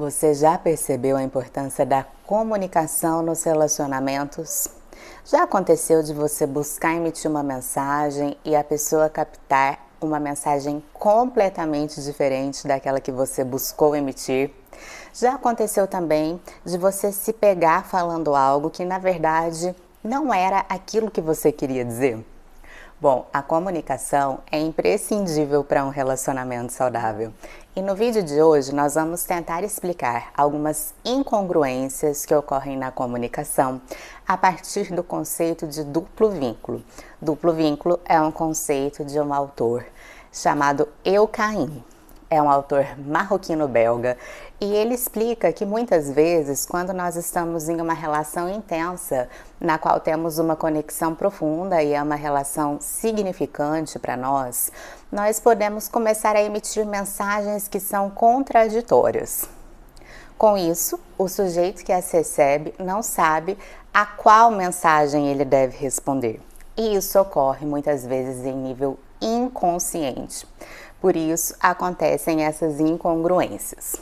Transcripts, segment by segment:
Você já percebeu a importância da comunicação nos relacionamentos? Já aconteceu de você buscar emitir uma mensagem e a pessoa captar uma mensagem completamente diferente daquela que você buscou emitir? Já aconteceu também de você se pegar falando algo que na verdade não era aquilo que você queria dizer? Bom, a comunicação é imprescindível para um relacionamento saudável. E no vídeo de hoje nós vamos tentar explicar algumas incongruências que ocorrem na comunicação a partir do conceito de duplo vínculo. Duplo vínculo é um conceito de um autor chamado Eucaim. É um autor marroquino-belga e ele explica que muitas vezes, quando nós estamos em uma relação intensa, na qual temos uma conexão profunda e é uma relação significante para nós, nós podemos começar a emitir mensagens que são contraditórias. Com isso, o sujeito que as recebe não sabe a qual mensagem ele deve responder. E isso ocorre muitas vezes em nível inconsciente. Por isso, acontecem essas incongruências.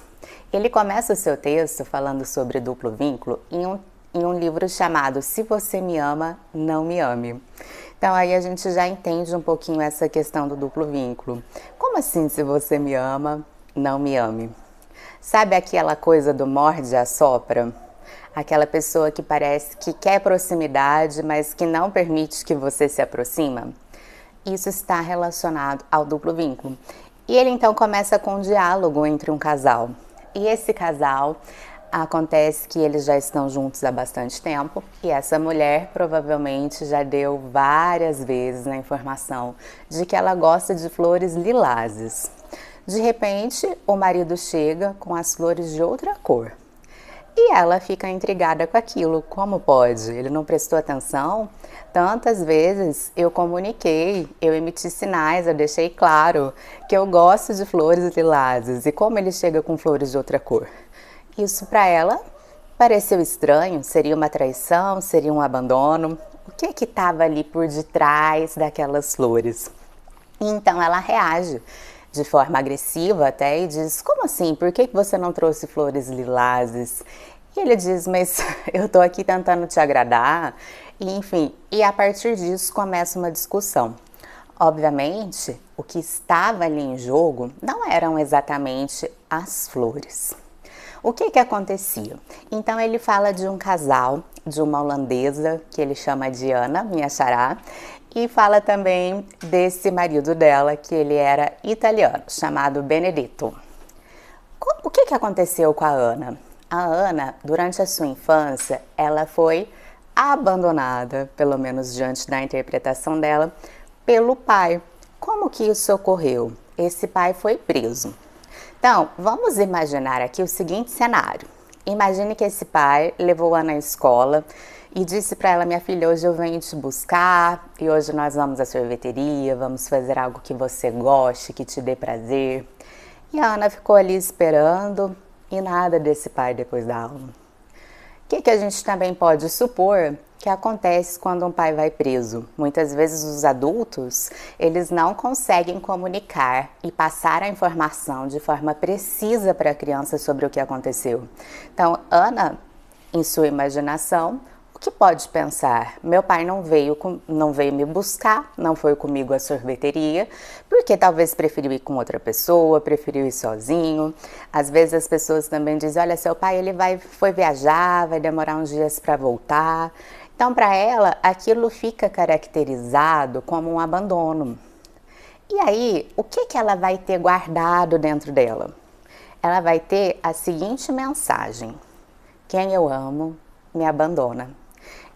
Ele começa o seu texto falando sobre duplo vínculo em um livro chamado Se Você Me Ama, Não Me Ame. Então aí a gente já entende um pouquinho essa questão do duplo vínculo. Como assim se você me ama, não me ame? Sabe aquela coisa do morde e assopra? Aquela pessoa que parece que quer proximidade, mas que não permite que você se aproxima? Isso está relacionado ao duplo vínculo. E ele então começa com um diálogo entre um casal. E esse casal, acontece que eles já estão juntos há bastante tempo e essa mulher provavelmente já deu várias vezes a informação de que ela gosta de flores lilazes. De repente, o marido chega com as flores de outra cor. E ela fica intrigada com aquilo. Como pode? Ele não prestou atenção? Tantas vezes eu comuniquei, eu emiti sinais, eu deixei claro que eu gosto de flores lilazes. E como ele chega com flores de outra cor? Isso para ela pareceu estranho, seria uma traição, seria um abandono. O que estava ali por detrás daquelas flores? E então ela reage de forma agressiva até e diz: como assim? Por que você não trouxe flores lilazes? E ele diz: mas eu tô aqui tentando te agradar. E, enfim, e a partir disso começa uma discussão. Obviamente, o que estava ali em jogo não eram exatamente as flores. O que acontecia? Então ele fala de um casal, de uma holandesa, que ele chama de Ana, minha xará, e fala também desse marido dela, que ele era italiano, chamado Benedetto. O que aconteceu com a Ana? A Ana, durante a sua infância, ela foi abandonada, pelo menos diante da interpretação dela, pelo pai. Como que isso ocorreu? Esse pai foi preso. Então, vamos imaginar aqui o seguinte cenário. Imagine que esse pai levou a Ana à escola e disse para ela: minha filha, hoje eu venho te buscar e hoje nós vamos à sorveteria, vamos fazer algo que você goste, que te dê prazer. E a Ana ficou ali esperando e nada desse pai depois da aula. O que a gente também pode supor que acontece quando um pai vai preso? Muitas vezes os adultos, eles não conseguem comunicar e passar a informação de forma precisa para a criança sobre o que aconteceu. Então, Ana, em sua imaginação, o que pode pensar? Meu pai não veio me buscar, não foi comigo à sorveteria, porque talvez preferiu ir com outra pessoa, preferiu ir sozinho. Às vezes as pessoas também dizem: olha, seu pai foi viajar, vai demorar uns dias para voltar. Então, para ela, aquilo fica caracterizado como um abandono. E aí, o que ela vai ter guardado dentro dela? Ela vai ter a seguinte mensagem: quem eu amo me abandona.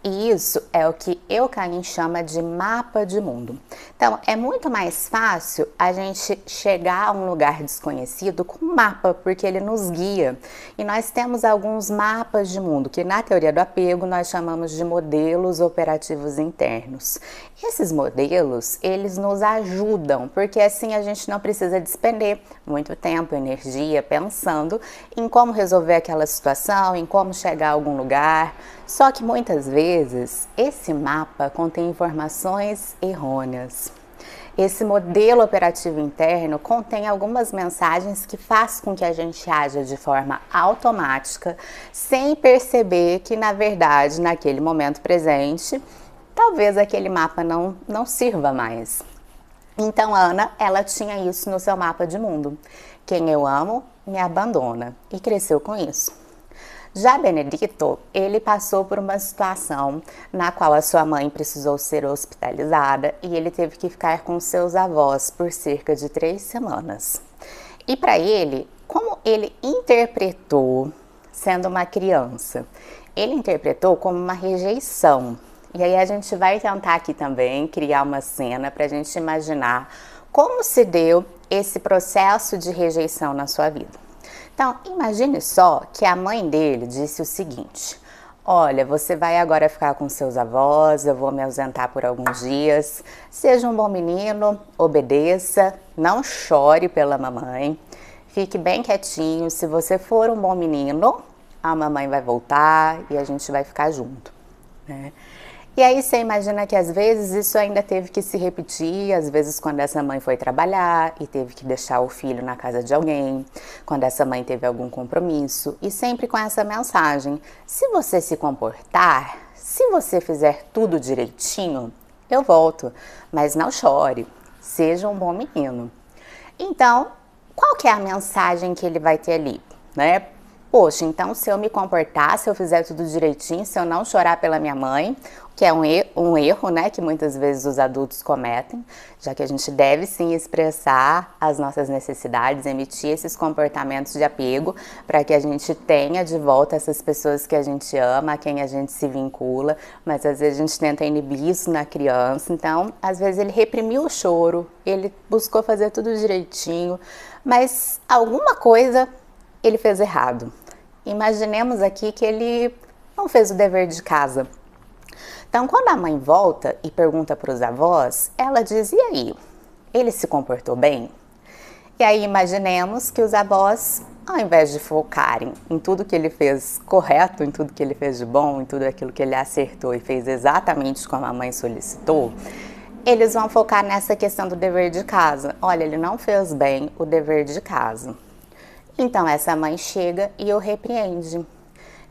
E isso é o que Eucaim chama de mapa de mundo. Então, é muito mais fácil a gente chegar a um lugar desconhecido com um mapa, porque ele nos guia. E nós temos alguns mapas de mundo, que na teoria do apego nós chamamos de modelos operativos internos. Esses modelos, eles nos ajudam, porque assim a gente não precisa despender muito tempo, energia, pensando em como resolver aquela situação, em como chegar a algum lugar. Só que muitas vezes esse mapa contém informações errôneas. Esse modelo operativo interno contém algumas mensagens que faz com que a gente haja de forma automática, sem perceber que, na verdade, naquele momento presente, talvez aquele mapa não sirva mais. Então, Ana, ela tinha isso no seu mapa de mundo. Quem eu amo me abandona, e cresceu com isso. Já Benedito, ele passou por uma situação na qual a sua mãe precisou ser hospitalizada e ele teve que ficar com seus avós por cerca de 3 semanas. E para ele, como ele interpretou, sendo uma criança, ele interpretou como uma rejeição. E aí a gente vai tentar aqui também criar uma cena para a gente imaginar como se deu esse processo de rejeição na sua vida. Então, imagine só que a mãe dele disse o seguinte: olha, você vai agora ficar com seus avós, eu vou me ausentar por alguns dias, seja um bom menino, obedeça, não chore pela mamãe, fique bem quietinho, se você for um bom menino, a mamãe vai voltar e a gente vai ficar junto, né? E aí você imagina que às vezes isso ainda teve que se repetir, às vezes quando essa mãe foi trabalhar e teve que deixar o filho na casa de alguém, quando essa mãe teve algum compromisso, e sempre com essa mensagem: se você se comportar, se você fizer tudo direitinho, eu volto, mas não chore, seja um bom menino. Então, qual que é a mensagem que ele vai ter ali, né? Poxa, então se eu me comportar, se eu fizer tudo direitinho, se eu não chorar pela minha mãe, que é um erro, né, que muitas vezes os adultos cometem, já que a gente deve sim expressar as nossas necessidades, emitir esses comportamentos de apego, para que a gente tenha de volta essas pessoas que a gente ama, a quem a gente se vincula, mas às vezes a gente tenta inibir isso na criança. Então, às vezes ele reprimiu o choro, ele buscou fazer tudo direitinho, mas alguma coisa ele fez errado. Imaginemos aqui que ele não fez o dever de casa. Então, quando a mãe volta e pergunta para os avós, ela diz: e aí, ele se comportou bem? E aí imaginemos que os avós, ao invés de focarem em tudo que ele fez correto, em tudo que ele fez de bom, em tudo aquilo que ele acertou e fez exatamente como a mãe solicitou, eles vão focar nessa questão do dever de casa. Olha, ele não fez bem o dever de casa. Então essa mãe chega e o repreende.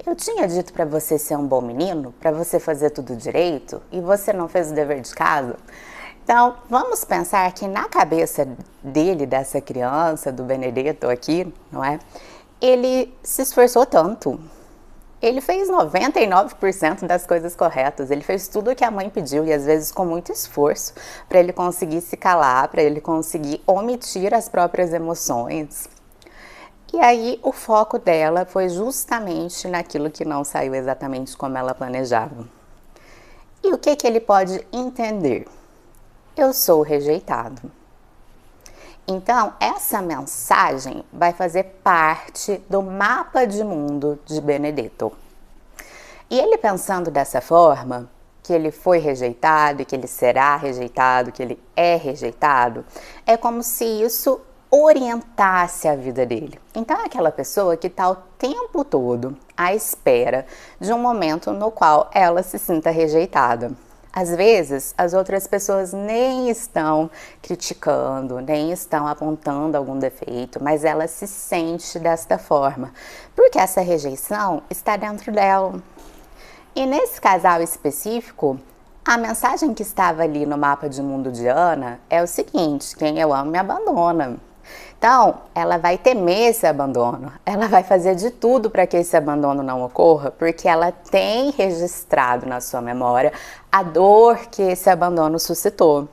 Eu tinha dito para você ser um bom menino, para você fazer tudo direito, e você não fez o dever de casa? Então, vamos pensar que na cabeça dele, dessa criança, do Benedetto aqui, não é? Ele se esforçou tanto. Ele fez 99% das coisas corretas, ele fez tudo o que a mãe pediu e às vezes com muito esforço para ele conseguir se calar, para ele conseguir omitir as próprias emoções. E aí o foco dela foi justamente naquilo que não saiu exatamente como ela planejava. E o que ele pode entender? Eu sou rejeitado. Então, essa mensagem vai fazer parte do mapa de mundo de Benedetto. E ele pensando dessa forma, que ele foi rejeitado e que ele será rejeitado, que ele é rejeitado, é como se isso orientasse a vida dele. Então é aquela pessoa que está o tempo todo à espera de um momento no qual ela se sinta rejeitada. Às vezes, as outras pessoas nem estão criticando, nem estão apontando algum defeito, mas ela se sente desta forma, porque essa rejeição está dentro dela. E nesse casal específico, a mensagem que estava ali no mapa de mundo de Ana é o seguinte: quem eu amo me abandona. Então, ela vai temer esse abandono, ela vai fazer de tudo para que esse abandono não ocorra, porque ela tem registrado na sua memória a dor que esse abandono suscitou.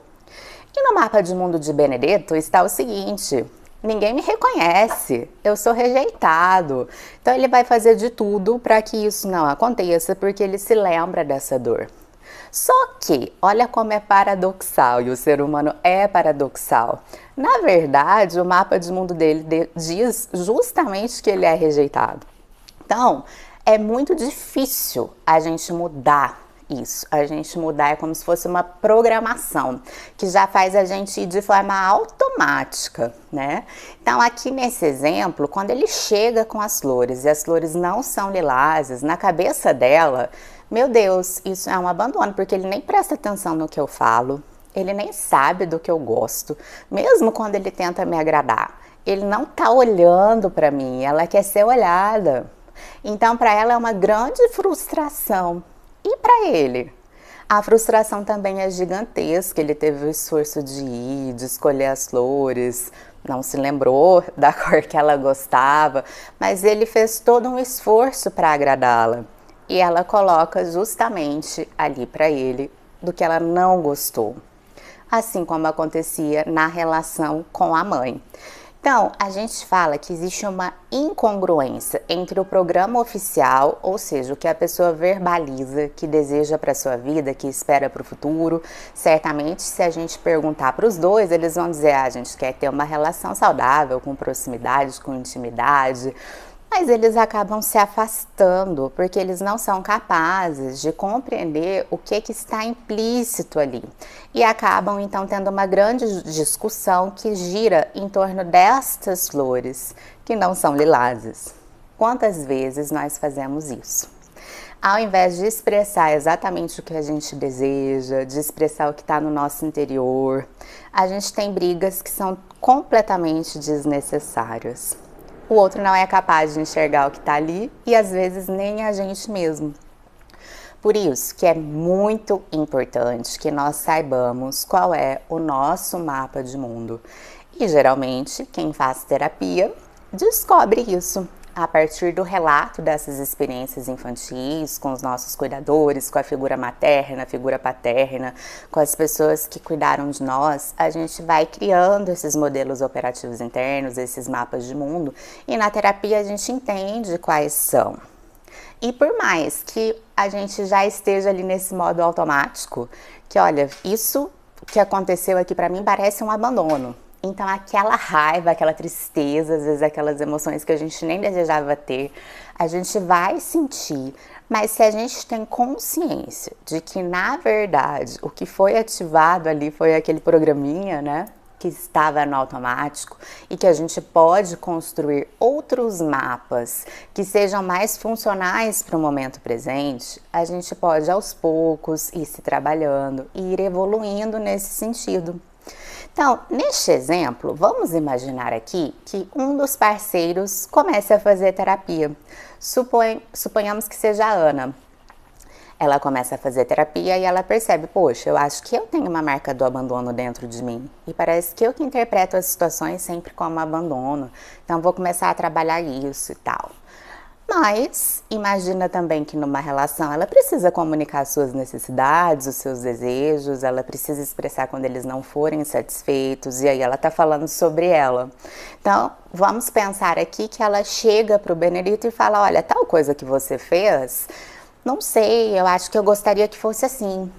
E no mapa de mundo de Benedetto está o seguinte: ninguém me reconhece, eu sou rejeitado. Então ele vai fazer de tudo para que isso não aconteça, porque ele se lembra dessa dor. Só que, olha como é paradoxal, e o ser humano é paradoxal. Na verdade, o mapa de mundo dele diz justamente que ele é rejeitado. Então, é muito difícil a gente mudar isso. A gente mudar é como se fosse uma programação, que já faz a gente ir de forma automática, né? Então, aqui nesse exemplo, quando ele chega com as flores, e as flores não são lilazes, na cabeça dela, meu Deus, isso é um abandono, porque ele nem presta atenção no que eu falo, Ele nem sabe do que eu gosto, mesmo quando ele tenta me agradar. Ele não tá olhando para mim, ela quer ser olhada. Então, para ela é uma grande frustração. E para ele? A frustração também é gigantesca. Ele teve o esforço de ir, de escolher as flores, não se lembrou da cor que ela gostava, mas ele fez todo um esforço para agradá-la. E ela coloca justamente ali para ele do que ela não gostou. Assim como acontecia na relação com a mãe. Então, a gente fala que existe uma incongruência entre o programa oficial, ou seja, o que a pessoa verbaliza, que deseja para a sua vida, que espera para o futuro. Certamente, se a gente perguntar para os dois, eles vão dizer: a gente quer ter uma relação saudável, com proximidade, com intimidade. Mas eles acabam se afastando porque eles não são capazes de compreender o que está implícito ali. E acabam então tendo uma grande discussão que gira em torno destas flores, que não são lilazes. Quantas vezes nós fazemos isso? Ao invés de expressar exatamente o que a gente deseja, de expressar o que está no nosso interior, a gente tem brigas que são completamente desnecessárias. O outro não é capaz de enxergar o que está ali e às vezes nem a gente mesmo. Por isso que é muito importante que nós saibamos qual é o nosso mapa de mundo. E geralmente quem faz terapia descobre isso a partir do relato dessas experiências infantis, com os nossos cuidadores, com a figura materna, figura paterna, com as pessoas que cuidaram de nós. A gente vai criando esses modelos operativos internos, esses mapas de mundo, e na terapia a gente entende quais são. E por mais que a gente já esteja ali nesse modo automático, que olha, isso que aconteceu aqui para mim parece um abandono. Então aquela raiva, aquela tristeza, às vezes aquelas emoções que a gente nem desejava ter, a gente vai sentir. Mas se a gente tem consciência de que na verdade o que foi ativado ali foi aquele programinha, né? Que estava no automático e que a gente pode construir outros mapas que sejam mais funcionais para o momento presente, a gente pode aos poucos ir se trabalhando e ir evoluindo nesse sentido. Então, neste exemplo, vamos imaginar aqui que um dos parceiros comece a fazer terapia. Suponhamos que seja a Ana. Ela começa a fazer terapia e ela percebe: poxa, eu acho que eu tenho uma marca do abandono dentro de mim. E parece que eu que interpreto as situações sempre como abandono. Então, vou começar a trabalhar isso e tal. Mas imagina também que numa relação ela precisa comunicar suas necessidades, os seus desejos, ela precisa expressar quando eles não forem satisfeitos, e aí ela tá falando sobre ela. Então, vamos pensar aqui que ela chega pro Benedito e fala: olha, tal coisa que você fez, não sei, eu acho que eu gostaria que fosse assim.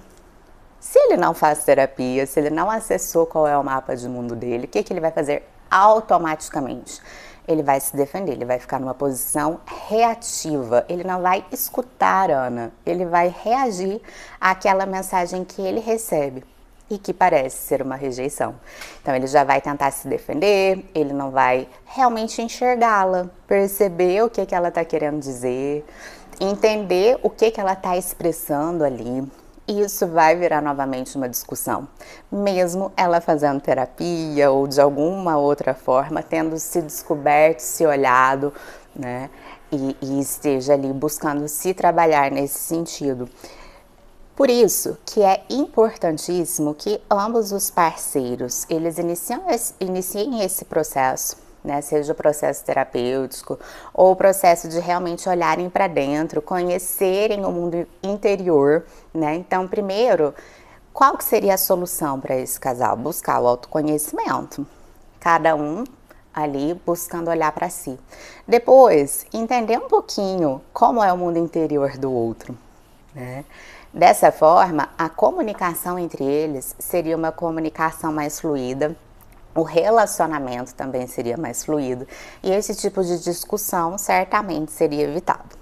Se ele não faz terapia, se ele não acessou qual é o mapa de mundo dele, o que ele vai fazer automaticamente? Ele vai se defender, ele vai ficar numa posição reativa, ele não vai escutar a Ana, ele vai reagir àquela mensagem que ele recebe e que parece ser uma rejeição. Então ele já vai tentar se defender, ele não vai realmente enxergá-la, perceber o que ela está querendo dizer, entender o que ela está expressando ali. E isso vai virar novamente uma discussão, mesmo ela fazendo terapia ou de alguma outra forma, tendo se descoberto, se olhado, né, e esteja ali buscando se trabalhar nesse sentido. Por isso que é importantíssimo que ambos os parceiros, eles iniciem esse processo, né, seja o processo terapêutico ou o processo de realmente olharem para dentro, conhecerem o mundo interior, né? Então, primeiro, qual que seria a solução para esse casal? Buscar o autoconhecimento, cada um ali buscando olhar para si. Depois, entender um pouquinho como é o mundo interior do outro, né? Dessa forma, a comunicação entre eles seria uma comunicação mais fluida, o relacionamento também seria mais fluido e esse tipo de discussão certamente seria evitado.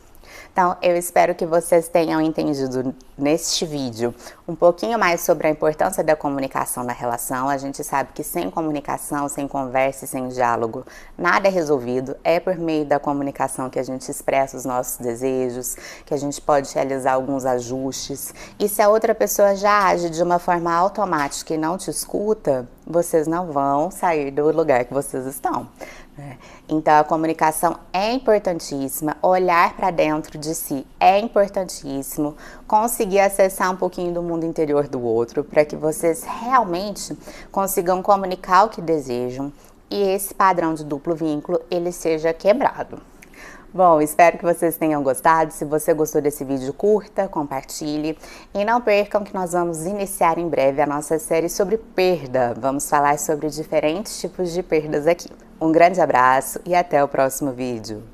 Então, eu espero que vocês tenham entendido neste vídeo um pouquinho mais sobre a importância da comunicação na relação. A gente sabe que sem comunicação, sem conversa e sem diálogo, nada é resolvido. É por meio da comunicação que a gente expressa os nossos desejos, que a gente pode realizar alguns ajustes. E se a outra pessoa já age de uma forma automática e não te escuta, vocês não vão sair do lugar que vocês estão. Então a comunicação é importantíssima, olhar para dentro de si é importantíssimo, conseguir acessar um pouquinho do mundo interior do outro para que vocês realmente consigam comunicar o que desejam e esse padrão de duplo vínculo ele seja quebrado. Bom, espero que vocês tenham gostado. Se você gostou desse vídeo, curta, compartilhe e não percam que nós vamos iniciar em breve a nossa série sobre perda. Vamos falar sobre diferentes tipos de perdas aqui. Um grande abraço e até o próximo vídeo.